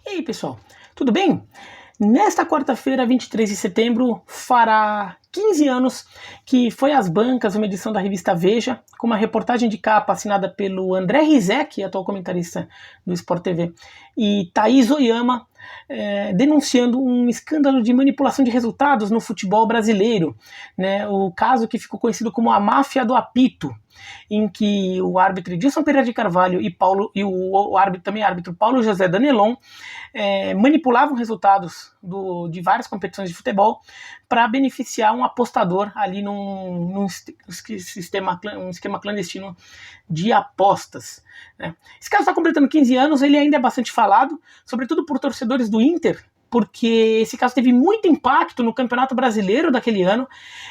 E aí, pessoal, tudo bem? Nesta quarta-feira, 23 de setembro, fará 15 anos que foi às bancas uma edição da revista Veja, com uma reportagem de capa assinada pelo André Rizek, atual comentarista do Sport TV, e Thaís Oyama, denunciando um escândalo de manipulação de resultados no futebol brasileiro, né? O caso que ficou conhecido como a máfia do apito, em que o árbitro Edilson Pereira de Carvalho e o árbitro, também árbitro Paulo José Danelon, manipulavam resultados de várias competições de futebol para beneficiar um apostador ali num esquema clandestino de apostas, né? Esse caso está completando 15 anos, ele ainda é bastante falado, sobretudo por torcedores do Inter, porque esse caso teve muito impacto no Campeonato Brasileiro daquele ano,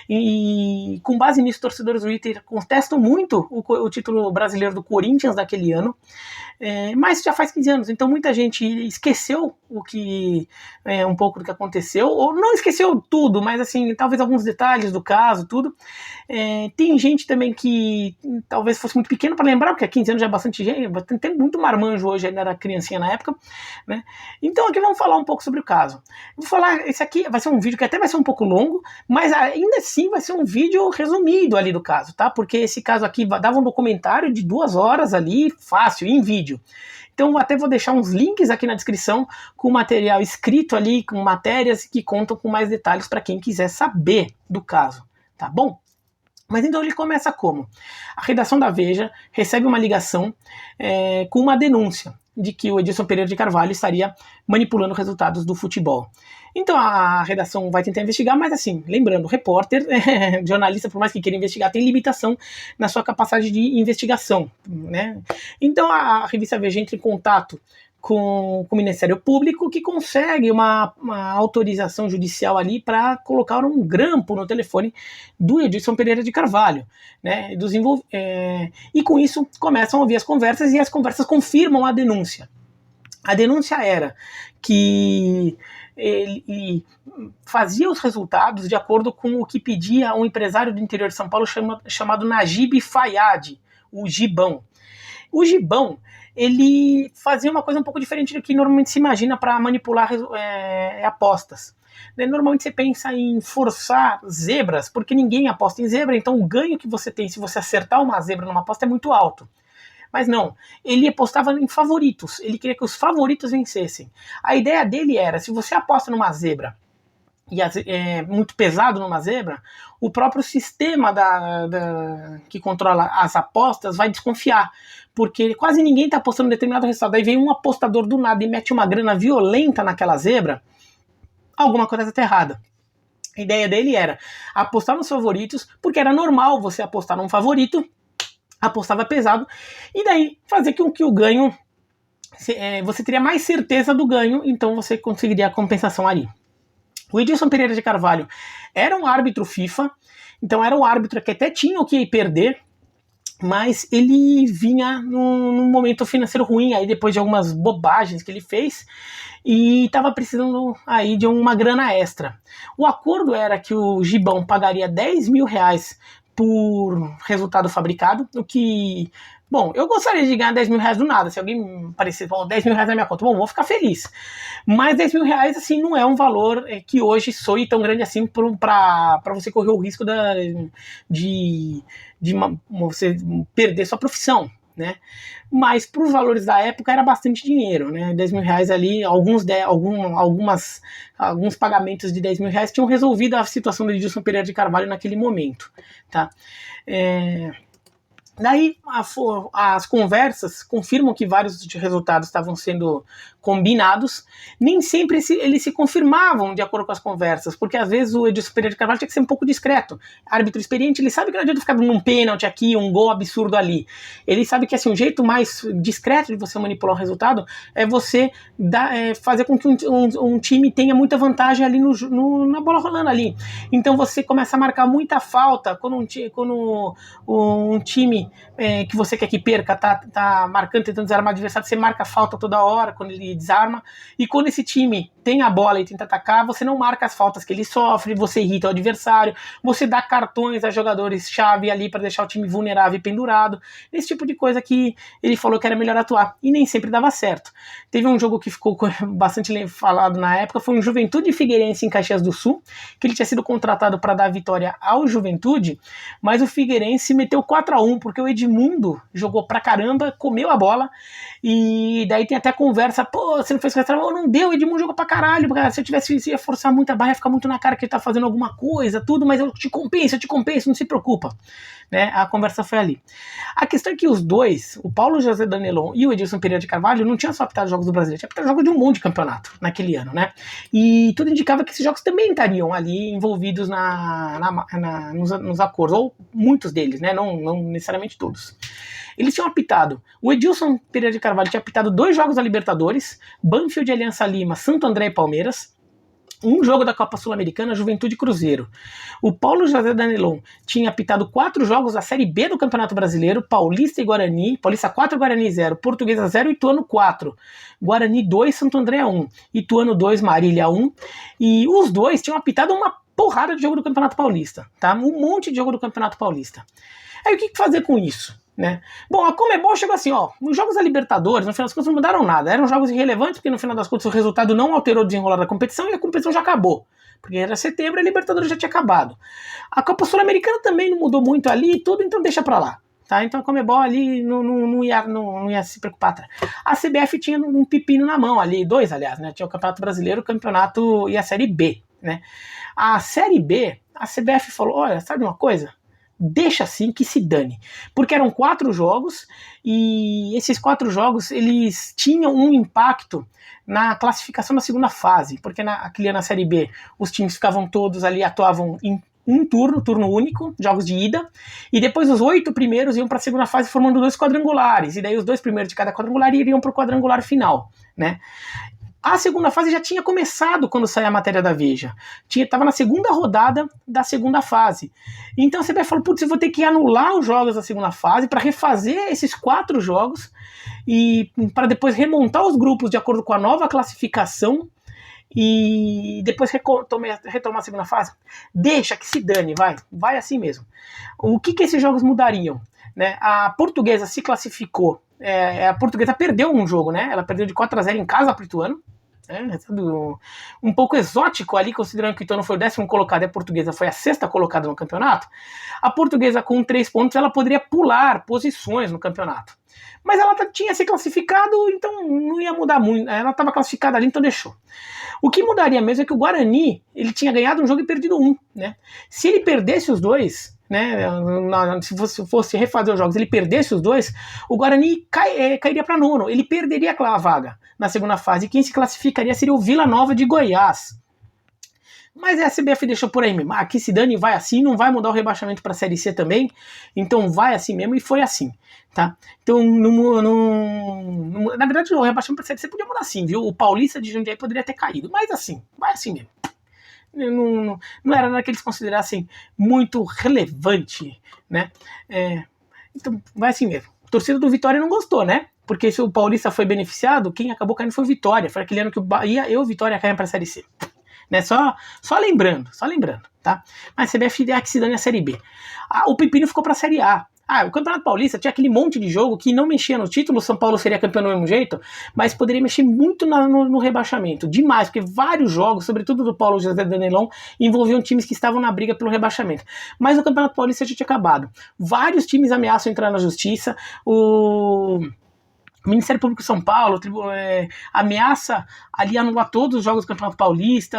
e com base nisso, torcedores do Inter contestam muito o título brasileiro do Corinthians daquele ano, mas já faz 15 anos, então muita gente esqueceu um pouco do que aconteceu, ou não esqueceu tudo, mas assim, talvez alguns detalhes do caso, tudo. Tem gente também que talvez fosse muito pequeno para lembrar, porque há 15 anos já é bastante gente, tem muito marmanjo hoje, ainda era criancinha na época, né? Então aqui vamos falar um pouco sobre o caso. Vou falar, esse aqui vai ser um vídeo que até vai ser um pouco longo, mas ainda assim vai ser um vídeo resumido ali do caso, tá? Porque esse caso aqui dava um documentário de 2 horas ali, fácil, em vídeo. Então até vou deixar uns links aqui na descrição com material escrito ali, com matérias que contam com mais detalhes para quem quiser saber do caso, tá bom? Mas então ele começa como? A redação da Veja recebe uma ligação com uma denúncia de que o Edilson Pereira de Carvalho estaria manipulando resultados do futebol. Então a redação vai tentar investigar, mas assim, lembrando, repórter, jornalista, por mais que queira investigar, tem limitação na sua capacidade de investigação, né? Então a revista Veja entra em contato com o Ministério Público, que consegue uma autorização judicial ali para colocar um grampo no telefone do Edilson Pereira de Carvalho, né? E com isso começam a ouvir as conversas, e as conversas confirmam a denúncia. A denúncia era que ele fazia os resultados de acordo com o que pedia um empresário do interior de São Paulo chamado Najib Fayad, o Gibão. O Gibão, ele fazia uma coisa um pouco diferente do que normalmente se imagina para manipular apostas. Normalmente você pensa em forçar zebras, porque ninguém aposta em zebra, então o ganho que você tem se você acertar uma zebra numa aposta é muito alto. Mas não, ele apostava em favoritos, ele queria que os favoritos vencessem. A ideia dele era, se você aposta numa zebra e é muito pesado numa zebra, o próprio sistema que controla as apostas vai desconfiar, porque quase ninguém está apostando em determinado resultado. Aí vem um apostador do nada e mete uma grana violenta naquela zebra, alguma coisa está errada. A ideia dele era apostar nos favoritos, porque era normal você apostar num favorito, apostava pesado, e daí fazer com que o ganho, você teria mais certeza do ganho, então você conseguiria a compensação ali. O Edilson Pereira de Carvalho era um árbitro FIFA, então era um árbitro que até tinha o que perder, mas ele vinha num momento financeiro ruim, aí depois de algumas bobagens que ele fez, e estava precisando aí de uma grana extra. O acordo era que o Gibão pagaria 10 mil reais por resultado fabricado, o que... Bom, eu gostaria de ganhar 10 mil reais do nada. Se alguém parecer, 10 mil reais na minha conta, bom, vou ficar feliz. Mas 10 mil reais, assim, não é um valor que hoje soe tão grande assim para você correr o risco de você perder sua profissão, né? Mas para os valores da época era bastante dinheiro, né? 10 mil reais ali, alguns pagamentos de 10 mil reais tinham resolvido a situação do Edilson Pereira de Carvalho naquele momento, tá? Daí as conversas confirmam que vários resultados estavam sendo combinados. Nem sempre eles se confirmavam de acordo com as conversas, porque às vezes o Edilson Pereira de Carvalho tinha que ser um pouco discreto. Árbitro experiente, ele sabe que não adianta ficar dando um pênalti aqui, um gol absurdo ali. Ele sabe que assim, o jeito mais discreto de você manipular o resultado é você fazer com que um time tenha muita vantagem ali na bola rolando ali. Então você começa a marcar muita falta quando um time que você quer que perca tá marcando, tentando desarmar o adversário, você marca a falta toda hora quando ele desarma, e quando esse time tem a bola e tenta atacar, você não marca as faltas que ele sofre, você irrita o adversário, você dá cartões a jogadores-chave ali para deixar o time vulnerável e pendurado, esse tipo de coisa que ele falou que era melhor atuar, e nem sempre dava certo. Teve um jogo que ficou bastante falado na época, foi um Juventude Figueirense em Caxias do Sul, que ele tinha sido contratado para dar vitória ao Juventude, mas o Figueirense meteu 4-1, porque o Edmundo jogou pra caramba, comeu a bola, e daí tem até conversa, pô, você não fez com essa, não deu, o Edmundo jogou pra caralho, cara, se eu tivesse, ia forçar muito a barra, ia ficar muito na cara que ele tá fazendo alguma coisa, tudo, mas eu te compenso, não se preocupa, né, a conversa foi ali. A questão é que os dois, o Paulo José Danelon e o Edilson Pereira de Carvalho, não tinham só apitado jogos do Brasileiro, tinha apitado jogos de um monte de campeonato naquele ano, né, e tudo indicava que esses jogos também estariam ali envolvidos nos acordos, ou muitos deles, né, não necessariamente todos. Eles tinham apitado, o Edilson Pereira de Carvalho tinha apitado 2 jogos da Libertadores, Banfield e Aliança Lima, Santo André e Palmeiras, um jogo da Copa Sul-Americana, Juventude e Cruzeiro. O Paulo José Danelon tinha apitado 4 jogos da Série B do Campeonato Brasileiro, Paulista e Guarani, Paulista 4, Guarani 0, Portuguesa 0, Ituano 4, Guarani 2, Santo André 1, Ituano 2, Marília 1, e os dois tinham apitado uma porrada de jogo do Campeonato Paulista, tá? Um monte de jogo do Campeonato Paulista. Aí o que fazer com isso? Né? Bom, a Conmebol chegou assim, ó, os jogos da Libertadores, no final das contas, não mudaram nada, eram jogos irrelevantes, porque no final das contas o resultado não alterou o desenrolar da competição e a competição já acabou, porque era setembro e a Libertadores já tinha acabado. A Copa Sul-Americana também não mudou muito ali e tudo, então deixa pra lá. Tá? Então a Conmebol ali não ia se preocupar. A CBF tinha um pepino na mão ali, 2 aliás, né? Tinha o Campeonato Brasileiro, o Campeonato e a Série B, né? A Série B, a CBF falou, olha, sabe uma coisa? Deixa assim que se dane, porque eram 4 jogos e esses 4 jogos eles tinham um impacto na classificação da segunda fase, porque na Série B os times ficavam todos ali, atuavam em um turno único, jogos de ida, e depois os 8 primeiros iam para a segunda fase formando 2 quadrangulares, e daí os 2 primeiros de cada quadrangular iriam para o quadrangular final, né? A segunda fase já tinha começado quando saiu a matéria da Veja. Estava na segunda rodada da segunda fase. Então você falou, putz, eu vou ter que anular os jogos da segunda fase para refazer esses 4 jogos e para depois remontar os grupos de acordo com a nova classificação e depois retomar a segunda fase. Deixa que se dane, vai assim mesmo. O que esses jogos mudariam? Né? A Portuguesa se classificou. A Portuguesa perdeu um jogo, né? Ela perdeu de 4-0 em casa para o Ituano. Um pouco exótico ali, considerando que o Ituano foi o 10º colocado e a Portuguesa foi a 6ª colocada no campeonato. A Portuguesa com 3 pontos ela poderia pular posições no campeonato. Mas ela tinha se classificado, então não ia mudar muito. Ela estava classificada ali, então deixou. O que mudaria mesmo é que o Guarani ele tinha ganhado um jogo e perdido um, né? Se ele perdesse os 2, né, se fosse refazer os jogos, ele perdesse os 2, o Guarani cairia para 9º, ele perderia aquela vaga na segunda fase, e quem se classificaria seria o Vila Nova de Goiás. Mas a CBF deixou por aí mesmo, aqui se dane, vai assim, não vai mudar o rebaixamento para a Série C também, então vai assim mesmo, e foi assim, tá? Então, na verdade, o rebaixamento para a Série C podia mudar assim, viu? O Paulista de Jundiaí poderia ter caído, mas assim, vai assim mesmo. Não era nada que eles considerassem muito relevante, né? Então, vai assim mesmo. A torcida do Vitória não gostou, né? Porque se o Paulista foi beneficiado, quem acabou caindo foi o Vitória. Foi aquele ano que o Bahia e o Vitória caíram para a Série C. Né? Só lembrando, tá? Mas a CBF que se dane a Série B. O pepino ficou para a Série A. O Campeonato Paulista tinha aquele monte de jogo que não mexia no título, o São Paulo seria campeão do mesmo jeito, mas poderia mexer muito no rebaixamento, demais, porque vários jogos, sobretudo do Paulo José Danelon, envolviam times que estavam na briga pelo rebaixamento. Mas o Campeonato Paulista já tinha acabado. Vários times ameaçam entrar na justiça, o Ministério Público de São Paulo ameaça ali anular todos os jogos do Campeonato Paulista,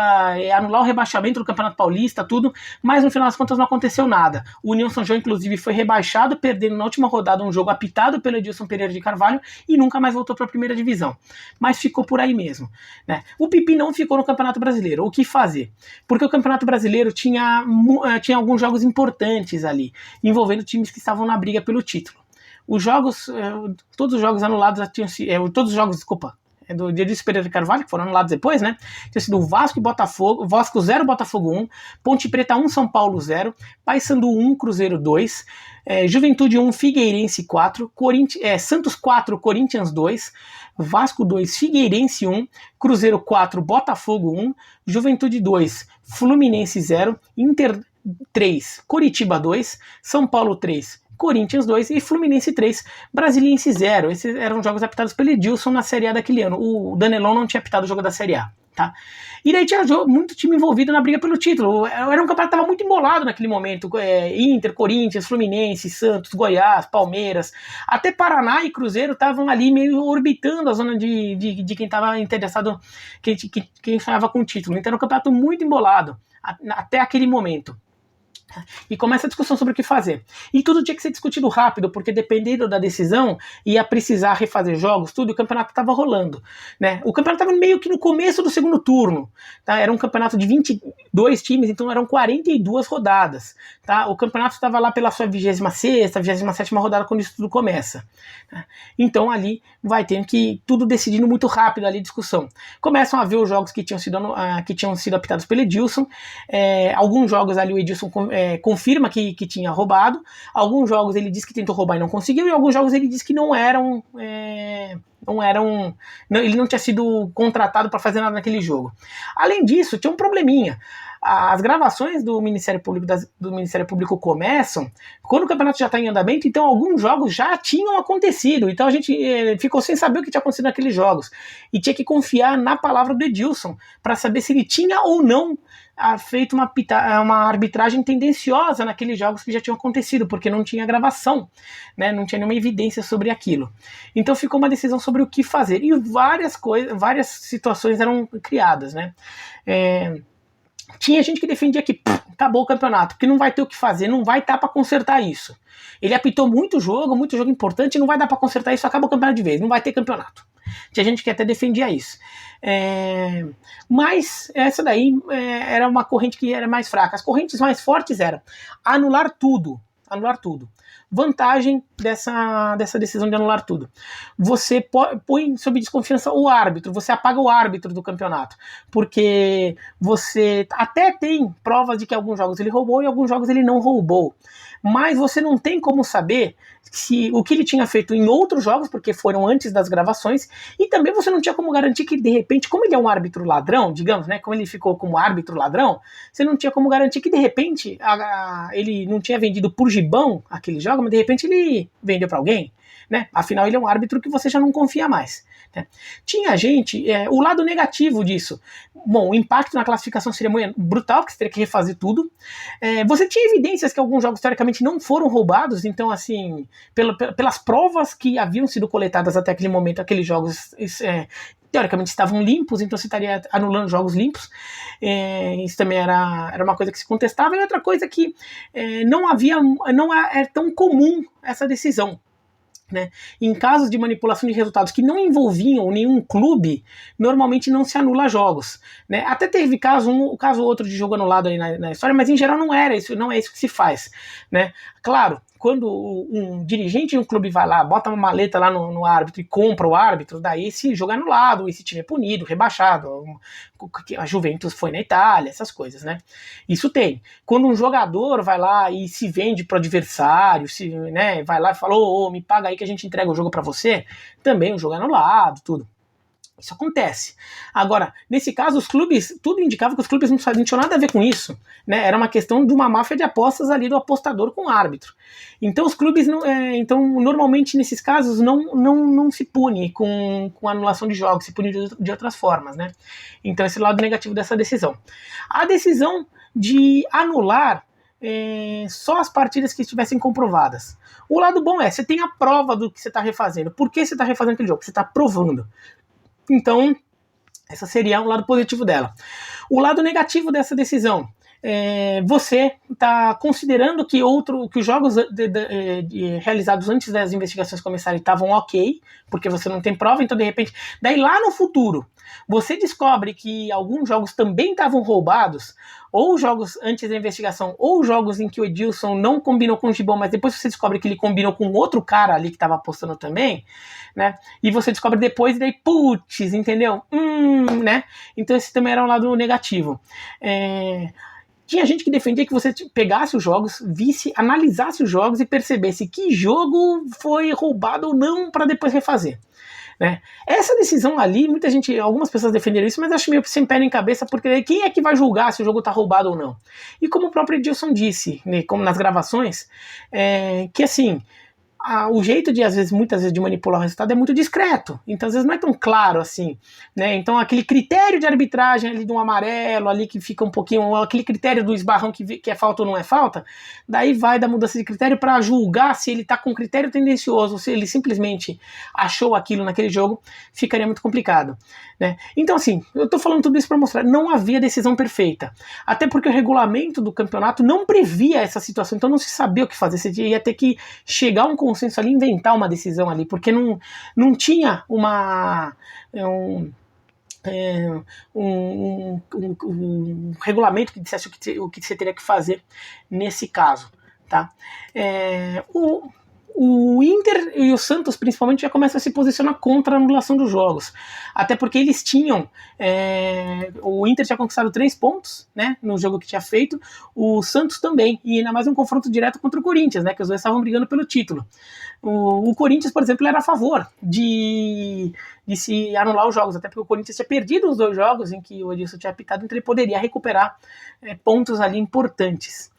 anular o rebaixamento do Campeonato Paulista, tudo, mas no final das contas não aconteceu nada. O União São João, inclusive, foi rebaixado, perdendo na última rodada um jogo apitado pelo Edilson Pereira de Carvalho e nunca mais voltou para a primeira divisão. Mas ficou por aí mesmo. Né? O Pipi não ficou no Campeonato Brasileiro. O que fazer? Porque o Campeonato Brasileiro tinha alguns jogos importantes ali, envolvendo times que estavam na briga pelo título. Todos os jogos anulados todos os jogos, do Edilson Pereira de Carvalho, que foram anulados depois, né? Tinha sido Vasco e Botafogo, Vasco 0, Botafogo 1, Ponte Preta 1, São Paulo 0, Paysandu 1, Cruzeiro 2, Juventude 1, Figueirense 4, Santos 4, Corinthians 2, Vasco 2, Figueirense 1, Cruzeiro 4, Botafogo 1, Juventude 2, Fluminense 0, Inter 3, Coritiba 2, São Paulo 3, Corinthians 2 e Fluminense 3, Brasiliense 0. Esses eram jogos apitados pelo Edilson na Série A daquele ano. O Danelon não tinha apitado o jogo da Série A. Tá? E daí tinha muito time envolvido na briga pelo título. Era um campeonato que estava muito embolado naquele momento. Inter, Corinthians, Fluminense, Santos, Goiás, Palmeiras. Até Paraná e Cruzeiro estavam ali meio orbitando a zona de quem estava interessado, quem sonhava com o título. Então era um campeonato muito embolado até aquele momento. E começa a discussão sobre o que fazer. E tudo tinha que ser discutido rápido, porque dependendo da decisão, ia precisar refazer jogos, tudo, e o campeonato estava rolando. Né? O campeonato estava meio que no começo do segundo turno. Tá? Era um campeonato de 22 times, então eram 42 rodadas. Tá? O campeonato estava lá pela sua 26ª, 27ª rodada, quando isso tudo começa. Tá? Então ali vai ter que tudo decidindo muito rápido ali, discussão. Começam a ver os jogos que tinham sido apitados pelo Edilson. Alguns jogos ali o Edilson confirma que tinha roubado. Alguns jogos ele disse que tentou roubar e não conseguiu, e alguns jogos ele disse que ele não tinha sido contratado para fazer nada naquele jogo. Além disso, tinha um probleminha. As gravações do Ministério Público começam quando o campeonato já está em andamento, então alguns jogos já tinham acontecido, então a gente ficou sem saber o que tinha acontecido naqueles jogos, e tinha que confiar na palavra do Edilson para saber se ele tinha ou não feito uma arbitragem tendenciosa naqueles jogos que já tinham acontecido, porque não tinha gravação, né? Não tinha nenhuma evidência sobre aquilo. Então ficou uma decisão sobre o que fazer, e várias situações eram criadas, né? Tinha gente que defendia que acabou o campeonato, porque não vai ter o que fazer, não vai dar para consertar isso. Ele apitou muito jogo importante, não vai dar para consertar isso, acaba o campeonato de vez, não vai ter campeonato. Tinha gente que até defendia isso. Mas essa daí era uma corrente que era mais fraca. As correntes mais fortes eram anular tudo. Vantagem dessa decisão de anular tudo: você põe sob desconfiança o árbitro, você apaga o árbitro do campeonato, porque você até tem provas de que alguns jogos ele roubou e alguns jogos ele não roubou, mas você não tem como saber o que ele tinha feito em outros jogos, porque foram antes das gravações, e também você não tinha como garantir que, de repente, como ele é um árbitro ladrão, digamos, né, como ele ficou como árbitro ladrão, você não tinha como garantir que, de repente, ele não tinha vendido por gibão aquele jogo, mas de repente ele vendeu para alguém, né? Afinal, ele é um árbitro que você já não confia mais. Né? Tinha gente, o lado negativo disso, bom, o impacto na classificação seria muito brutal, porque você teria que refazer tudo. Você tinha evidências que alguns jogos teoricamente não foram roubados, então assim, pelas provas que haviam sido coletadas até aquele momento, aqueles jogos teoricamente estavam limpos, então você estaria anulando jogos limpos. Isso também era uma coisa que se contestava, e outra coisa que não é tão comum essa decisão. Né? Em casos de manipulação de resultados que não envolviam nenhum clube, normalmente não se anula jogos. Né? Até teve caso outro de jogo anulado aí na história, mas em geral não é isso que se faz. Né? Claro, quando um dirigente de um clube vai lá, bota uma maleta lá no árbitro e compra o árbitro, daí esse jogo é anulado, esse time é punido, rebaixado. A Juventus foi na Itália, essas coisas, né? Isso tem. Quando um jogador vai lá e se vende pro adversário, né, vai lá e fala, me paga aí que a gente entrega o jogo para você, também o jogo é anulado, tudo. Isso acontece. Agora, nesse caso, os clubes, tudo indicava que os clubes não tinham nada a ver com isso. Né? Era uma questão de uma máfia de apostas ali do apostador com o árbitro. Então, os clubes, normalmente, nesses casos, não se pune com anulação de jogos, se pune de outras formas. Né? Então, esse é o lado negativo dessa decisão. A decisão de anular só as partidas que estivessem comprovadas. O lado bom você tem a prova do que você está refazendo. Por que você está refazendo aquele jogo? Você está provando. Então, esse seria o lado positivo dela. O lado negativo dessa decisão você está considerando que os jogos realizados antes das investigações começarem estavam ok, porque você não tem prova, então de repente, daí lá no futuro, você descobre que alguns jogos também estavam roubados, ou jogos antes da investigação, ou jogos em que o Edilson não combinou com o Gibão, mas depois você descobre que ele combinou com outro cara ali que estava apostando também, né? E você descobre depois, e daí, putz, entendeu? Né? Então esse também era um lado negativo. Tinha gente que defendia que você pegasse os jogos, visse, analisasse os jogos e percebesse que jogo foi roubado ou não para depois refazer. Né? Essa decisão ali, algumas pessoas defenderam isso, mas acho meio sem pé nem cabeça, porque quem é que vai julgar se o jogo tá roubado ou não? E como o próprio Edilson disse, né, como nas gravações, que assim, o jeito de, muitas vezes, de manipular o resultado é muito discreto, então às vezes não é tão claro assim, né? Então aquele critério de arbitragem ali de um amarelo ali que fica um pouquinho, aquele critério do esbarrão que é falta ou não é falta, daí vai da mudança de critério para julgar se ele tá com critério tendencioso, se ele simplesmente achou aquilo naquele jogo, ficaria muito complicado, né? Então assim, eu tô falando tudo isso para mostrar, não havia decisão perfeita, até porque o regulamento do campeonato não previa essa situação, então não se sabia o que fazer, você ia ter que chegar a um consenso ali, inventar uma decisão ali, porque não tinha um regulamento que dissesse o que você teria que fazer nesse caso, tá? O Inter e o Santos, principalmente, já começam a se posicionar contra a anulação dos jogos. Até porque eles tinham... o Inter tinha conquistado 3 pontos, né, no jogo que tinha feito. O Santos também. E ainda mais um confronto direto contra o Corinthians, né, que os dois estavam brigando pelo título. O Corinthians, por exemplo, era a favor de se anular os jogos. Até porque o Corinthians tinha perdido os 2 jogos em que o Edilson tinha apitado, então ele poderia recuperar pontos ali importantes.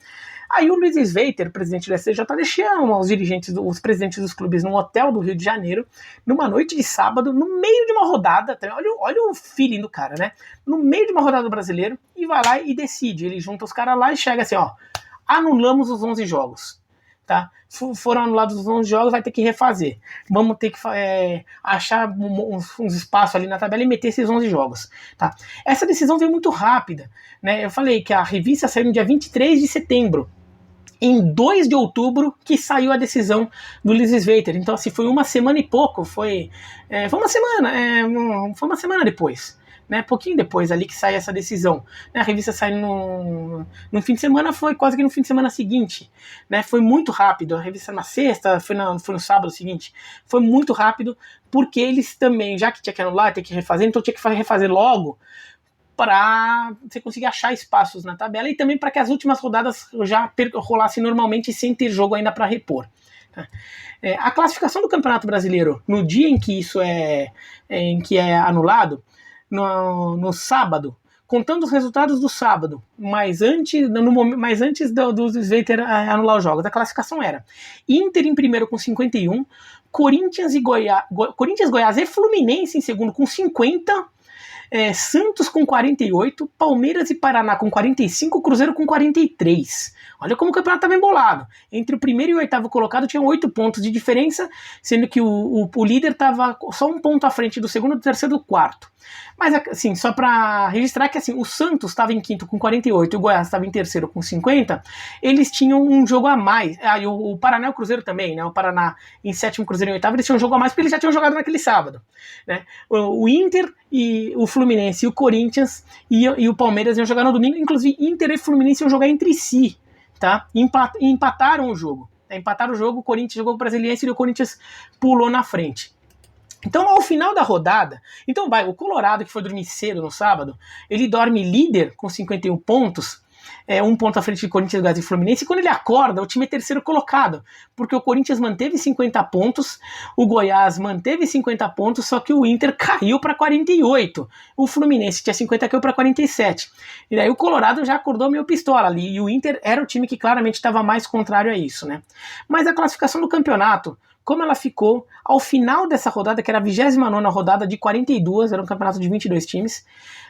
Aí o Luiz Sveiter, presidente do STJD, chama os presidentes dos clubes num hotel do Rio de Janeiro, numa noite de sábado, no meio de uma rodada, olha o feeling do cara, né? No meio de uma rodada do Brasileiro, e vai lá e decide. Ele junta os caras lá e chega assim, ó, anulamos os 11 jogos, tá? Foram anulados os 11 jogos, vai ter que refazer. Vamos ter que achar uns espaços ali na tabela e meter esses 11 jogos, tá? Essa decisão veio muito rápida, né? Eu falei que a revista saiu no dia 23 de setembro. Em 2 de outubro que saiu a decisão do Luiz Sveiter. Então, assim, foi uma semana e pouco, foi uma semana depois, né, pouquinho depois ali que sai essa decisão. A revista sai no fim de semana, foi quase que no fim de semana seguinte, né, foi muito rápido. A revista na sexta, foi no sábado seguinte, foi muito rápido, porque eles também, já que tinha que anular, tem que refazer, então tinha que refazer logo, para você conseguir achar espaços na tabela e também para que as últimas rodadas já rolassem normalmente sem ter jogo ainda para repor. A classificação do Campeonato Brasileiro, no dia em que isso em que é anulado, no sábado, contando os resultados do sábado, mas antes do Sveiter anular os jogos, a classificação era Inter em primeiro com 51, Corinthians, Goiás e Fluminense em segundo com 50, Santos com 48, Palmeiras e Paraná com 45, Cruzeiro com 43. Olha como o campeonato estava embolado. Entre o primeiro e o 8º colocado tinham 8 pontos de diferença, sendo que o líder estava só 1 ponto à frente do segundo, do terceiro e do quarto. Mas, assim, só para registrar que assim, o Santos estava em quinto com 48 e o Goiás estava em terceiro com 50, eles tinham um jogo a mais. E o Paraná e o Cruzeiro também, né? O Paraná em sétimo, o Cruzeiro em oitavo, eles tinham um jogo a mais porque eles já tinham jogado naquele sábado. Né? O Inter e o Fluminense e o Corinthians e o Palmeiras iam jogar no domingo, inclusive Inter e Fluminense iam jogar entre si, tá? E empataram o jogo. Empataram o jogo, o Corinthians jogou com o Brasiliense e o Corinthians pulou na frente. Então, ao final da rodada, o Colorado, que foi dormir cedo no sábado, ele dorme líder com 51 pontos, 1 ponto à frente de Corinthians, Goiás e Fluminense, e quando ele acorda, o time é terceiro colocado, porque o Corinthians manteve 50 pontos, o Goiás manteve 50 pontos, só que o Inter caiu para 48, o Fluminense tinha 50, caiu para 47, e daí o Colorado já acordou meio pistola ali, e o Inter era o time que claramente estava mais contrário a isso, né? Mas a classificação do campeonato, como ela ficou ao final dessa rodada, que era a 29ª rodada de 42, era um campeonato de 22 times,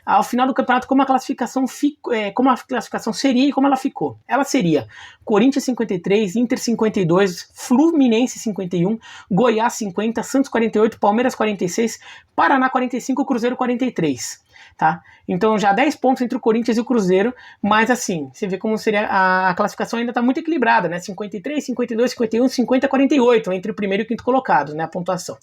ao final do campeonato, como a classificação seria e como ela ficou. Ela seria Corinthians 53, Inter 52, Fluminense 51, Goiás 50, Santos 48, Palmeiras 46, Paraná 45, Cruzeiro 43. tá? Então já 10 pontos entre o Corinthians e o Cruzeiro, mas assim, você vê como seria a classificação ainda está muito equilibrada, né? 53, 52, 51, 50, 48 entre o primeiro e o quinto colocado, né? A pontuação.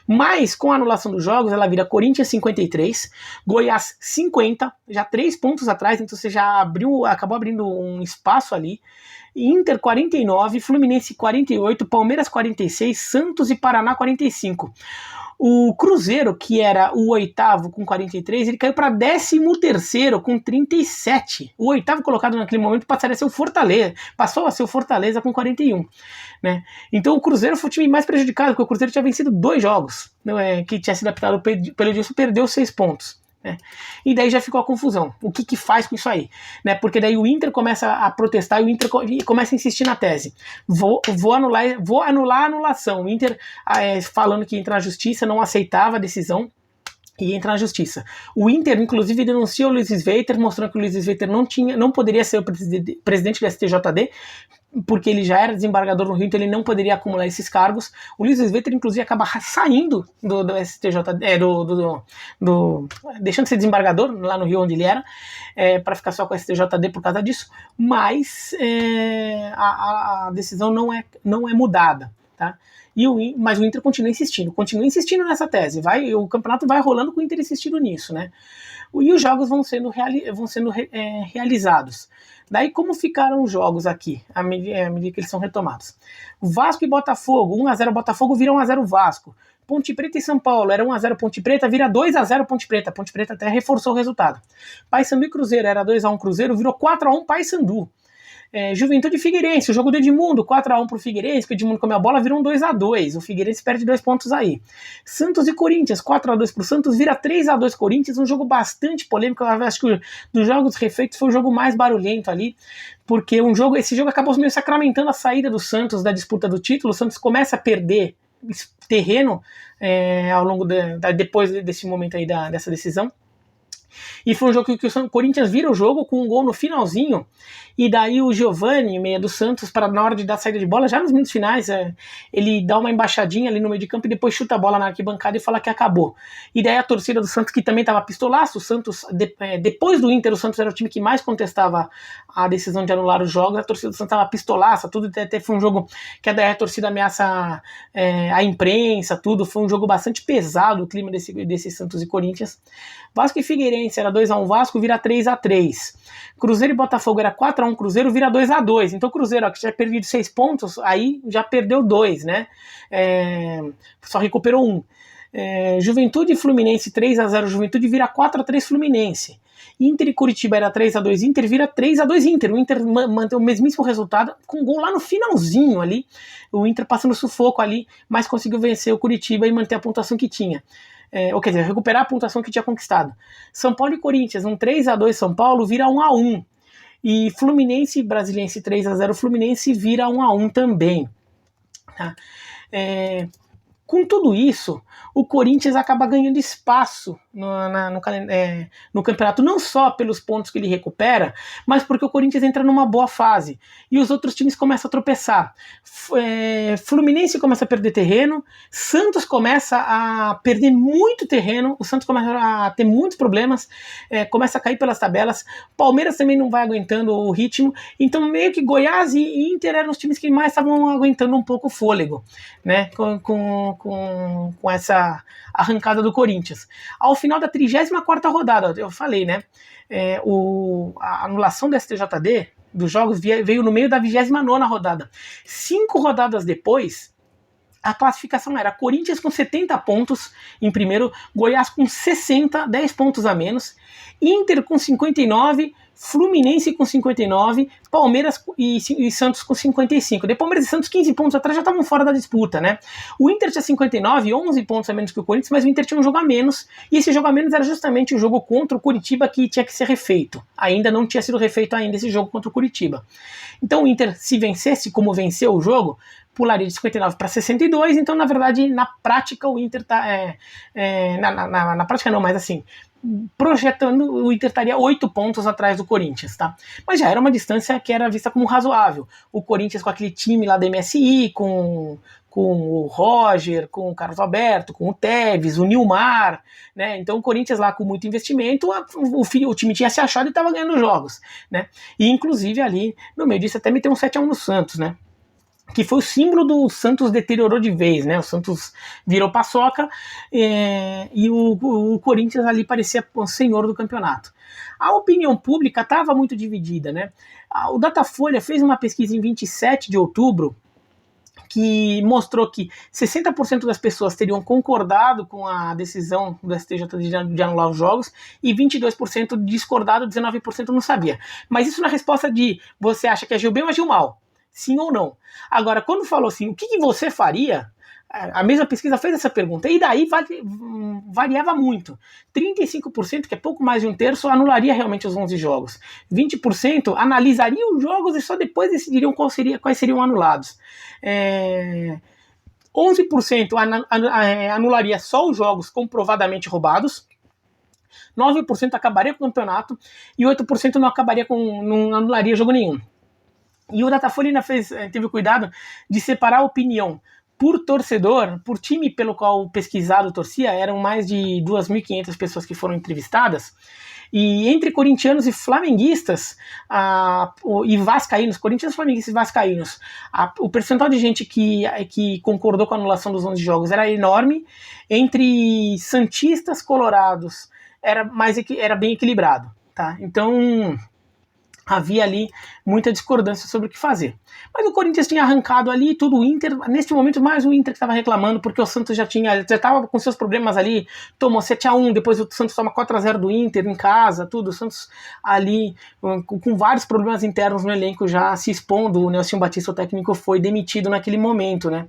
Mas com a anulação dos jogos, ela vira Corinthians 53, Goiás 50, já 3 pontos atrás, então você já acabou abrindo um espaço ali. Inter 49, Fluminense 48, Palmeiras 46, Santos e Paraná 45. O Cruzeiro, que era o oitavo com 43, ele caiu para 13º com 37. O oitavo colocado naquele momento passaria a ser o Fortaleza, passou a ser o Fortaleza com 41. Né? Então o Cruzeiro foi o time mais prejudicado, porque o Cruzeiro tinha vencido 2 jogos, que tinha sido adaptado pelo Edilson, perdeu 6 pontos. Né? E daí já ficou a confusão. O que faz com isso aí? Né? Porque daí o Inter começa a protestar e o Inter começa a insistir na tese. Vou anular a anulação. O Inter falando que entra na justiça, não aceitava a decisão e entra na justiça. O Inter, inclusive, denunciou o Luiz Sveiter, mostrando que o Luiz Sveiter não poderia ser o presidente do STJD, porque ele já era desembargador no Rio, então ele não poderia acumular esses cargos. O Luiz Sveiter, inclusive, acaba saindo do STJD, deixando de ser desembargador lá no Rio, onde ele era, para ficar só com o STJD por causa disso, mas a decisão não é mudada, tá? Mas o Inter continua insistindo nessa tese. O campeonato vai rolando com o Inter insistindo nisso, né? E os jogos vão sendo realizados. Daí, como ficaram os jogos aqui, à medida que eles são retomados? Vasco e Botafogo, 1-0 Botafogo vira 1-0 Vasco. Ponte Preta e São Paulo, era 1-0 Ponte Preta, vira 2-0 Ponte Preta. Ponte Preta até reforçou o resultado. Paysandu e Cruzeiro, era 2-1 Cruzeiro, virou 4-1 Paysandu. Juventude e Figueirense, o jogo do Edmundo, 4-1 pro Figueirense, que o Edmundo comeu a bola, virou um 2-2, o Figueirense perde 2 pontos aí. Santos e Corinthians, 4-2 pro Santos, vira 3-2 Corinthians, um jogo bastante polêmico, eu acho que dos jogos refeitos foi o jogo mais barulhento ali, porque esse jogo acabou meio sacramentando a saída do Santos da disputa do título. O Santos começa a perder terreno ao longo depois desse momento aí dessa decisão. E foi um jogo que o Corinthians vira o jogo com um gol no finalzinho, e daí o Giovani, meia do Santos, na hora de dar saída de bola, já nos minutos finais, ele dá uma embaixadinha ali no meio de campo e depois chuta a bola na arquibancada e fala que acabou. E daí a torcida do Santos, que também estava pistolaço, o Santos, depois do Inter, o Santos era o time que mais contestava a decisão de anular os jogos, a torcida do Santos estava pistolaça, tudo, até foi um jogo que a torcida ameaça a imprensa, tudo, foi um jogo bastante pesado o clima desse Santos e Corinthians. Vasco e Figueirense era 2-1 Vasco, vira 3-3. Cruzeiro e Botafogo era 4-1 Cruzeiro, vira 2-2. Então o Cruzeiro, que já tinha perdido 6 pontos, aí já perdeu 2, né? Só recuperou 1. Juventude e Fluminense 3-0, Juventude vira 4-3 Fluminense. Inter e Curitiba era 3-2 Inter, vira 3-2 Inter. O Inter mantém o mesmíssimo resultado, com gol lá no finalzinho ali. O Inter passando sufoco ali, mas conseguiu vencer o Curitiba e manter a pontuação que tinha. Ou quer dizer, recuperar a pontuação que tinha conquistado. São Paulo e Corinthians, um 3-2 São Paulo, vira 1-1. E Fluminense e Brasiliense 3-0, Fluminense vira 1-1 também. Tá? Com tudo isso, o Corinthians acaba ganhando espaço no campeonato, não só pelos pontos que ele recupera, mas porque o Corinthians entra numa boa fase e os outros times começam a tropeçar. Fluminense começa a perder terreno, Santos começa a perder muito terreno, o Santos começa a ter muitos problemas, começa a cair pelas tabelas, Palmeiras também não vai aguentando o ritmo, então meio que Goiás e Inter eram os times que mais estavam aguentando um pouco o fôlego, né, com essa arrancada do Corinthians. Ao final da 34ª rodada, eu falei, né, a anulação do STJD dos jogos veio no meio da 29ª rodada. 5 rodadas depois, a classificação era Corinthians com 70 pontos em primeiro, Goiás com 60, 10 pontos a menos, Inter com 59, Fluminense com 59, Palmeiras e Santos com 55. De Palmeiras e Santos, 15 pontos atrás, já estavam fora da disputa, né? O Inter tinha 59, 11 pontos a menos que o Corinthians, mas o Inter tinha um jogo a menos, e esse jogo a menos era justamente o jogo contra o Curitiba que tinha que ser refeito. Ainda não tinha sido refeito ainda esse jogo contra o Curitiba. Então o Inter, se vencesse como venceu o jogo, pularia de 59 para 62, então na verdade, na prática, o Inter tá... na prática não, mas assim... projetando, o Inter estaria 8 pontos atrás do Corinthians, tá? Mas já era uma distância que era vista como razoável. O Corinthians com aquele time lá da MSI, com com o Roger, com o Carlos Alberto, com o Tevez, o Nilmar, né? Então o Corinthians lá com muito investimento, o time tinha se achado e estava ganhando jogos, né? E inclusive ali, no meio disso, até meteu um 7-1 no Santos, né? Que foi o símbolo do Santos deteriorou de vez, né? O Santos virou paçoca e o Corinthians ali parecia o senhor do campeonato. A opinião pública estava muito dividida, né? O Datafolha fez uma pesquisa em 27 de outubro que mostrou que 60% das pessoas teriam concordado com a decisão do STJD de anular os jogos e 22% discordado, 19% não sabia. Mas isso na resposta de você acha que agiu bem ou agiu mal? Sim ou não? Agora, quando falou assim, o que você faria? A mesma pesquisa fez essa pergunta, e daí variava muito. 35%, que é pouco mais de um terço, anularia realmente os 11 jogos. 20% analisariam os jogos e só depois decidiriam quais seriam anulados. 11% anularia só os jogos comprovadamente roubados. 9% acabaria com o campeonato e 8% não anularia jogo nenhum. E o Datafolha teve o cuidado de separar a opinião por torcedor, por time pelo qual o pesquisado torcia. Eram mais de 2.500 pessoas que foram entrevistadas, e entre corintianos e flamenguistas e vascaínos, corintianos, flamenguistas e vascaínos, o percentual de gente que concordou com a anulação dos 11 jogos era enorme. Entre santistas, colorados, era bem equilibrado, tá? Então havia ali muita discordância sobre o que fazer. Mas o Corinthians tinha arrancado ali tudo. O Inter, neste momento, mais o Inter que estava reclamando, porque o Santos já estava com seus problemas ali, tomou 7-1, depois o Santos toma 4-0 do Inter em casa, tudo. O Santos ali com vários problemas internos no elenco, já se expondo. O Nelson Batista, o técnico, foi demitido naquele momento, né?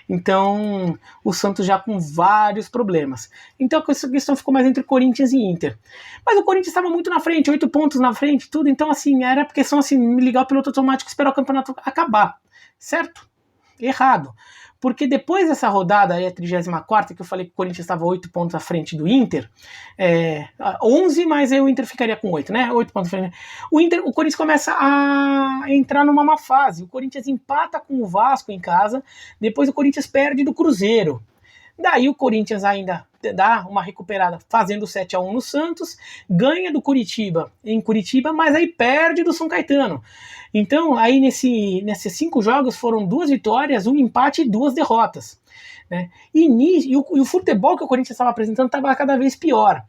Então, o Santos já com vários problemas. Então, essa questão ficou mais entre Corinthians e Inter. Mas o Corinthians estava muito na frente, 8 pontos na frente, tudo. Então, assim, era questão assim, ligar o piloto automático e esperar o campeonato acabar. Certo? Errado. Porque depois dessa rodada, aí, a 34ª, que eu falei que o Corinthians estava 8 pontos à frente do Inter, 11, mas aí o Inter ficaria com 8, né? 8 pontos à frente. O Corinthians começa a entrar numa má fase. O Corinthians empata com o Vasco em casa, depois o Corinthians perde do Cruzeiro. Daí o Corinthians ainda dá uma recuperada fazendo 7-1 no Santos, ganha do Curitiba em Curitiba, mas aí perde do São Caetano. Então aí nesses 5 jogos foram 2 vitórias, 1 empate e 2 derrotas, né? E o futebol que o Corinthians estava apresentando estava cada vez pior.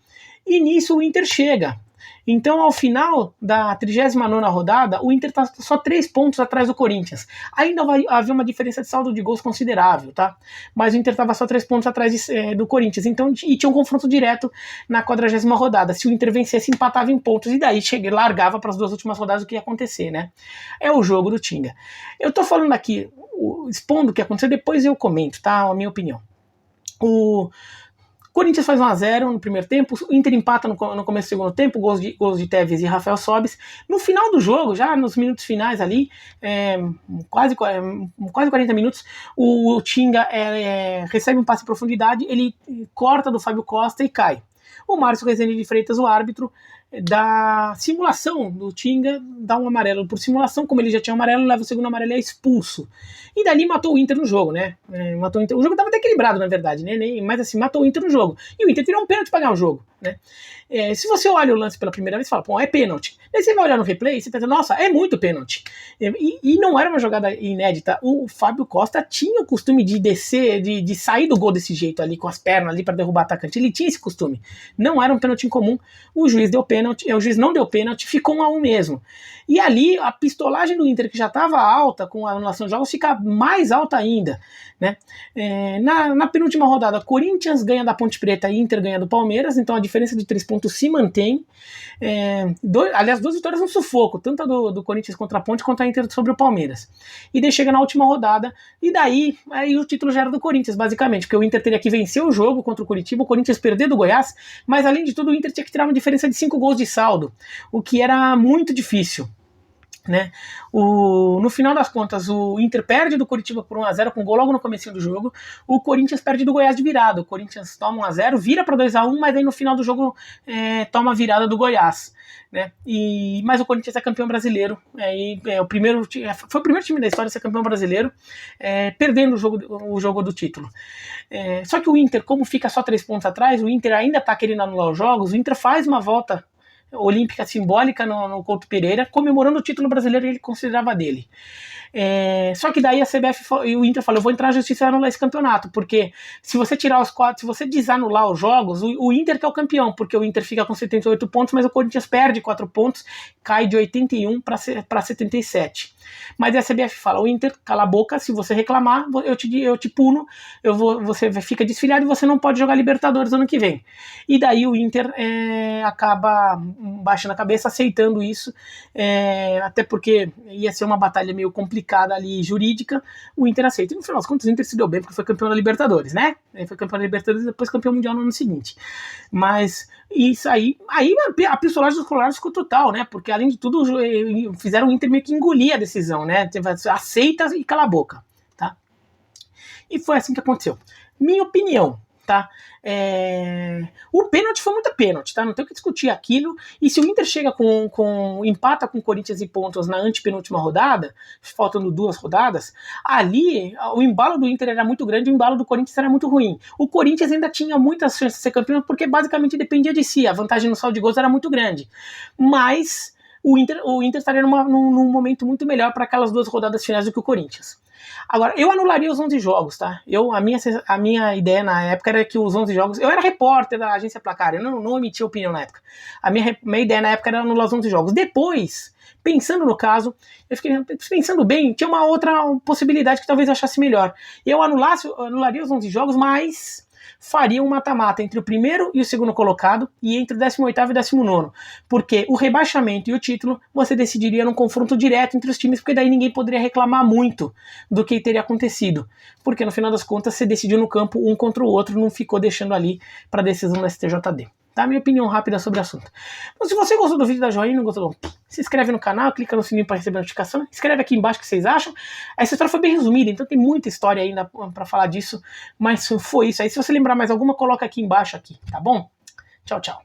E nisso o Inter chega. Então, ao final da 39ª rodada, o Inter está só 3 pontos atrás do Corinthians. Ainda havia uma diferença de saldo de gols considerável, tá? Mas o Inter estava só 3 pontos atrás do Corinthians. Então, e tinha um confronto direto na 40ª rodada. Se o Inter vencesse, empatava em pontos. E daí largava para as 2 últimas rodadas o que ia acontecer, né? É o jogo do Tinga. Eu tô falando aqui, expondo o que aconteceu, depois eu comento, tá? A minha opinião. O Corinthians faz 1-0 no primeiro tempo, o Inter empata no começo do segundo tempo, gols de Tevez e Rafael Sobis. No final do jogo, já nos minutos finais ali, quase 40 minutos, o Tinga recebe um passe em profundidade, ele corta do Fábio Costa e cai. O Márcio Rezende de Freitas, o árbitro da simulação do Tinga, dá um amarelo por simulação. Como ele já tinha um amarelo, leva o segundo amarelo e é expulso. E dali matou o Inter no jogo, né? Matou o Inter. O jogo estava até equilibrado, na verdade, né? Mas assim, matou o Inter no jogo. E o Inter tirou um pênalti para ganhar o jogo, né? Se você olha o lance pela primeira vez, você fala, pô, é pênalti. Aí você vai olhar no replay e você pensa, nossa, é muito pênalti. E não era uma jogada inédita. O Fábio Costa tinha o costume de descer, de sair do gol desse jeito ali, com as pernas ali para derrubar o atacante. Ele tinha esse costume. Não era um pênalti incomum. O juiz deu pênalti, o juiz não deu pênalti, ficou 1-1 mesmo. E ali a pistolagem do Inter, que já estava alta com a anulação de jogos, fica mais alta ainda, né? Na penúltima rodada, Corinthians ganha da Ponte Preta e Inter ganha do Palmeiras, então a diferença de 3 pontos se mantém. Aliás, 2 vitórias no sufoco, tanto a do Corinthians contra a Ponte quanto a Inter sobre o Palmeiras. E daí chega na última rodada, e daí aí o título já era do Corinthians, basicamente, porque o Inter teria que vencer o jogo contra o Curitiba, o Corinthians perder do Goiás, mas além de tudo o Inter tinha que tirar uma diferença de 5 gols de saldo, o que era muito difícil. né? No final das contas, o Inter perde do Coritiba por 1-0 com gol logo no comecinho do jogo. O Corinthians perde do Goiás de virada. O Corinthians toma 1-0, vira para 2-1, mas aí no final do jogo toma a virada do Goiás, né? Mas o Corinthians é campeão brasileiro. Foi o primeiro time da história a ser campeão brasileiro, perdendo o jogo do título. Só que o Inter, como fica só 3 pontos atrás, o Inter ainda está querendo anular os jogos. O Inter faz uma volta olímpica simbólica no Couto Pereira, comemorando o título brasileiro que ele considerava dele. Só que daí a CBF e o Inter falou: eu vou entrar na justiça e anular esse campeonato, porque se você tirar os 4, se você desanular os jogos, o Inter que é o campeão, porque o Inter fica com 78 pontos, mas o Corinthians perde 4 pontos, cai de 81 para 77. Mas a CBF fala: o Inter, cala a boca, se você reclamar, eu te puno, você fica desfiliado e você não pode jogar Libertadores ano que vem. E daí o Inter acaba baixando a cabeça, aceitando isso, até porque ia ser uma batalha meio complicada ali, jurídica. O Inter aceita. E no final das contas, o Inter se deu bem porque foi campeão da Libertadores, né? Ele foi campeão da Libertadores e depois campeão mundial no ano seguinte. Mas isso aí a pistolagem dos colorados ficou total, né? Porque além de tudo, fizeram o Inter meio que engolir a decisão, né? Aceita e cala a boca, tá? E foi assim que aconteceu. Minha opinião, tá? O pênalti foi muito pênalti, tá? Não tem o que discutir aquilo. E se o Inter chega empata com o Corinthians em pontos na antepenúltima rodada, faltando 2 rodadas, ali o embalo do Inter era muito grande, o embalo do Corinthians era muito ruim. O Corinthians ainda tinha muitas chances de ser campeão, porque basicamente dependia de si, a vantagem no saldo de gols era muito grande. Mas o Inter estaria num momento muito melhor para aquelas 2 rodadas finais do que o Corinthians. Agora, eu anularia os 11 jogos, tá? A minha ideia na época era que os 11 jogos... Eu era repórter da agência Placar, eu não emitia opinião na época. A minha ideia na época era anular os 11 jogos. Depois, pensando no caso, eu fiquei pensando bem, tinha uma outra possibilidade que talvez eu achasse melhor. Eu anularia os 11 jogos, mas faria um mata-mata entre o primeiro e o segundo colocado e entre o 18º e 19º, porque o rebaixamento e o título você decidiria num confronto direto entre os times, porque daí ninguém poderia reclamar muito do que teria acontecido, porque no final das contas você decidiu no campo um contra o outro, não ficou deixando ali para decisão do STJD. Tá? Minha opinião rápida sobre o assunto. Então, se você gostou do vídeo, dá joinha, não gostou, se inscreve no canal, clica no sininho para receber notificação, escreve aqui embaixo o que vocês acham. Essa história foi bem resumida, então tem muita história ainda para falar disso, mas foi isso aí. Se você lembrar mais alguma, coloca aqui embaixo, tá bom? Tchau, tchau.